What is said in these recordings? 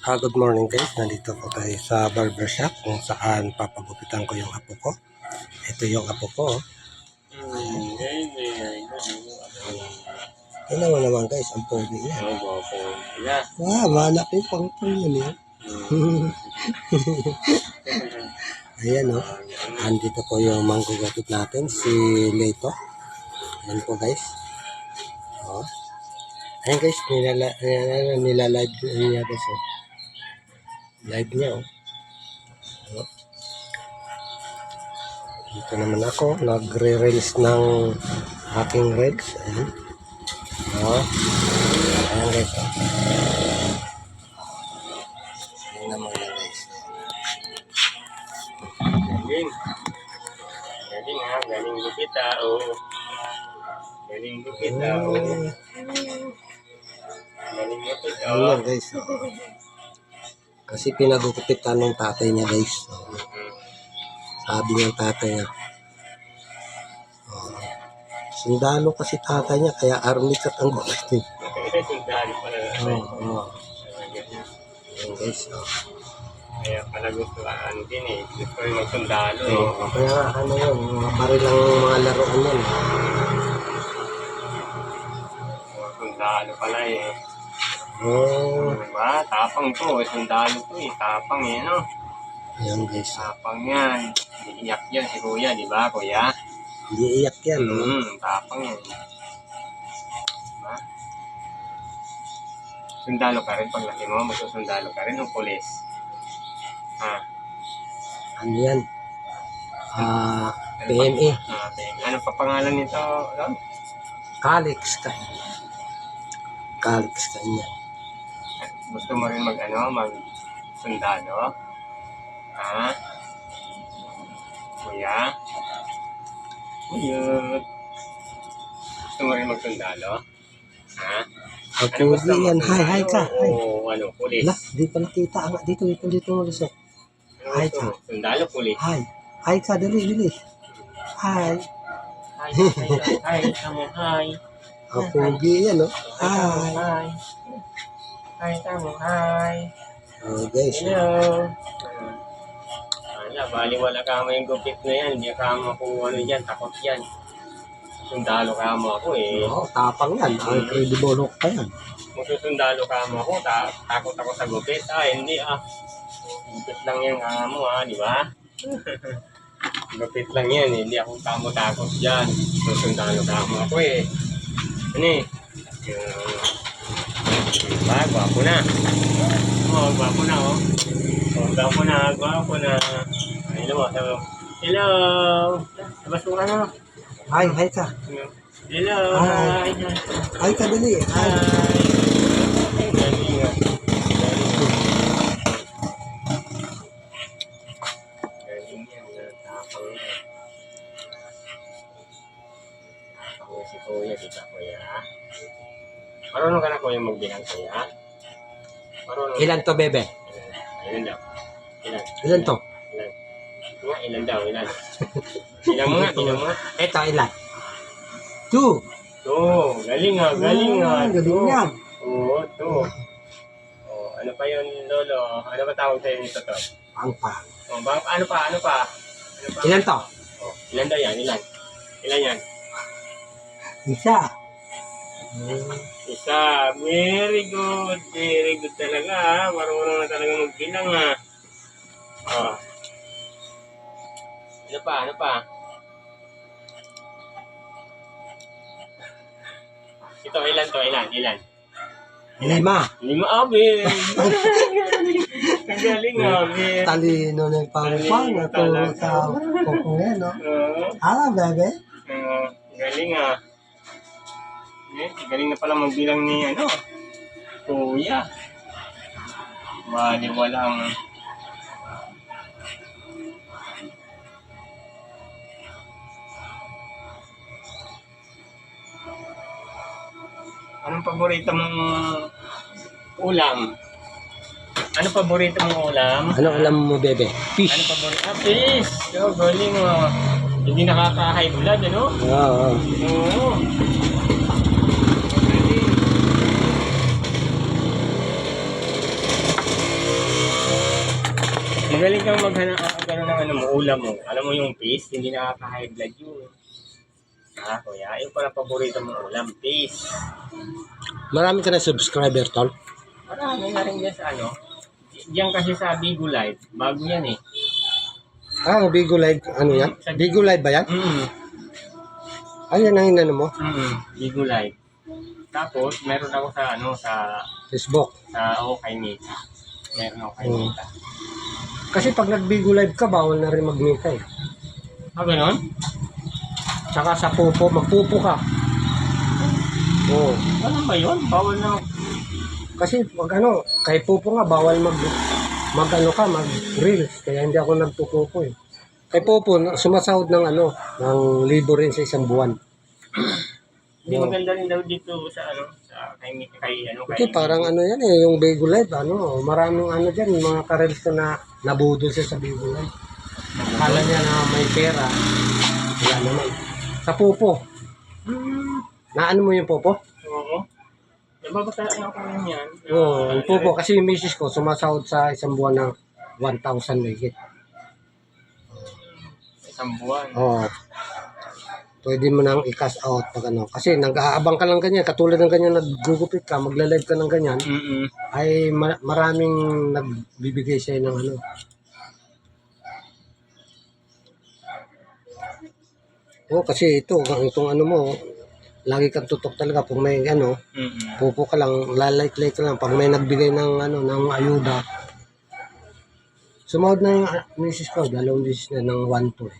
Good morning guys, nandito po tayo sa barbershop kung saan papagupitan ko yung apo ko. Ito yung apo ko. Tingnan mo naman guys, ang pogi niya. Wow, mahanap yung pang-pang yun eh. Ayan o, andito po yung manggugupit natin, si Leto. Ayan po guys. O. Ayan guys, nilalive niya guys o. Live niya o. Dito naman ako, nagre-reels ng aking reels. Ayan. O. Ayan guys o. Ayan naman yan guys. Galing. Galing ha. Galing gupit ha. Oo. Galing gupit ha. Oo. Galing gupit ha. Ayan guys o. Kasi pinagukupitan ng tatay niya guys. O. Sabi ng tatay niya. O. Sundalo kasi tatay niya, kaya army cut ang gupitin. Sundalo pala na. Oo. Ayan guys o. Kaya pala gusto ano din eh. Gusto rin magsundalo eh. Oo, kaya ano yun, mga baril lang mga laruan yun. Sundalo pala eh. Oo. Diba? Tapang to. Sundalo to eh. Tapang eh. No? Ayan guys. Tapang yan. Iiyak yan si kuya. Diba kuya? Hindi iyak yan. No? Tapang yan. Diba? Sundalo ka rin. Pag laki mo, magsusundalo ka rin ng pulis. Ha? Ano yan? PMA. Ano pa pangalan nito? No? Calix ka. Calix ka niya. Gusto mo rin mag-sundalo? Ha? Kuya? Kuya? Gusto mo rin magsundalo? Ha? Ako yan. Hi ka. Hi. Oo, ano, pulis. Lah, di pa nakita. Dito mo Luzon. Hi ka. Sundalo, pulis. Hi. Hi ka, dali. Hi. Hi, tamo, hi. Ako yan, no? Hi. Hi. Hi, tamo, hi. Oh, guys. Hello. Baliwala ka mo yung gupit na yan. Hindi ka mo kung ano yan, takot yan. Sundalo ka mo ako eh. Oo, tapang yan. Incredible Hulk pa yan. Kung susundalo ka mo ako, takot ako sa gupit. Hindi Gupit lang yan mo di ba? Gupit lang yan, hindi ako takot dyan. Susundalo ka mo ako eh. Ano eh? Diba? Gwapo na. Gwapo na oh. Gwapo na. Hello mo, sabi mo. Hello! Nabasura na. Hi ka. Hello! Hi. Hi ka, dali. Hi. Galing ah. Galing yan. Tapang yan. Tapang si kuya, di ba kuya? Marunong ka na kuya magbilang kuya? Marunong. Ilan to, bebe? Ilan daw? Ilan to? Ilan daw? Ilan mo nga? Ito, ilan? 2. Galing ah. Galing yan. Oo, 2. Ano pa yun, lolo? Ano ba tawag sa'yo nito to? Pangpa. Ano pa? Ilan to? Ilan daw yan? Ilan yan? Isa. Isa. Very good. Very good talaga. Marunong na talaga magbilang Ano pa? Ito, ilan to? Ilan? 5. 5, abe. Ang galing, abe. Talino na yung pangpang. Natulog sa kukong yan, no? Bebe? Galing galing na pala magbilang ni kuya. Walang anong paborito mong ulam? Ano paborito mong ulam? Ano alam mo, bebe? Fish. Ano paborito? Fish! Galing Hindi nakaka-high blood, ano? Oo. Oo. Galing. Magaling kang maghanap gano'n ng ano mo, ulam mo. Alam mo yung fish, hindi nakaka-high blood yun. Ah, kuya, yung pala paborito mong ulam, fish. Marami ka na subscriber, tol. Marami na rin dyan sa ano. Diyan kasi sa Bigo Live, bago yan eh. Ah, ang Bigo Live, ano yan? Bigo Live ba yan? Ayun ang inano mo? Bigo Live. Tapos, meron ako sa ano, sa Facebook. kay Mita. Meron ako kay Mita. Kasi pag nag-Bigo Live ka, bawal na rin mag-mita eh. Ah, ganon? Tsaka sa pupo, magpupo ka. Oo. Ano ba yun? Bawal na. Kasi pag ano, kay pupo nga, bawal mag reels. Kaya hindi ako nagpupupo eh. Kay pupo, sumasahod ng ano, ng libo rin sa isang buwan. Hindi maganda rin daw dito sa ano, sa kay ano, Kasi parang ano yan eh, yung Bigo Live, ano, maraming ano dyan, mga ka-reels ko na nabudol siya sa Bigo Live. Akala niya na may pera. Wala naman. Sa pupo. Naano mo yung pupo? Oo. Nababasaan ako rin yan. Oo, yung pupo. Kasi yung misis ko, sumasahod sa isang buwan ng 1,000 higit. Isang buwan. Oo. Pwede mo nang i-cash out pag ano. Kasi nag-aabang ka lang ganyan. Katulad ng ganyan, nag-gugupit ka, magla-live ka ng ganyan. Ay maraming nagbibigay sa'yo ng ano. Oo, kasi itong ano mo, lagi kang tutok talaga pag may ano, pupo ka lang, lalike-like ka lang pag may nagbigay ng ano, ng ayuda. Sumahod na yung misis ko, 2 beses na ng 1,2 eh.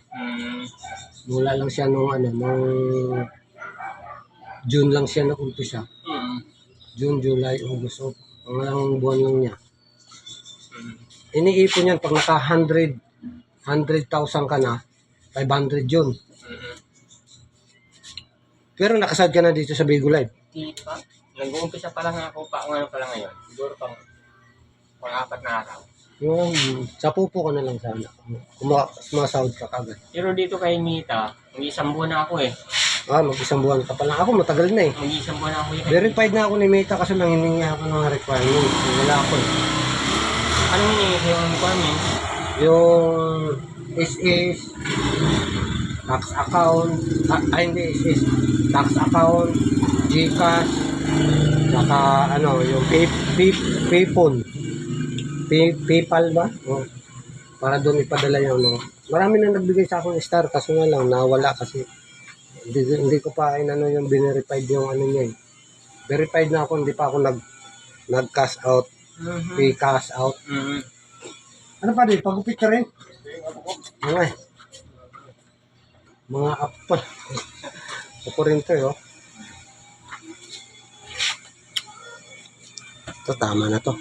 Mula lang siya nung ano, nung June lang siya nag-umpisa. June, July, August, so pangalang buwan lang niya. Iniipon yan pag naka 100,000 ka na, 500 yun. Pero nakasad ka na dito sa Bigo Live. Di pa. Nag-uumpisa pa lang ako ano pa lang ngayon. Siguro pang-4 na araw. Yung sa pupo ka na lang sana. Sumasahod ka kagad. Pero dito kay Mita, mag-isang buwan na ako eh. Ah, mag-isang buwan ka pa lang. Ako matagal na eh. Mag-isang buwan na ako eh. Verified na ako ni Meta kasi nanginingi ako ng requirements. Wala ako eh. Anong hinihingi yung requirements? Yung SS, tax account, hindi SS, tax account, GCash, saka ano, yung PayPal. PayPal ba? Oh, para doon ipadala yung ano. Marami na nagbigay sa akin star kasi nga lang nawala kasi hindi ko pa inano yung binerified yung ano niya eh. Verified na ako, hindi pa ako nag-cash out, cash out. Ano pa din, pagupit ka rin? Mga apple. Ako rin to eh, oh. Ito, tama na to.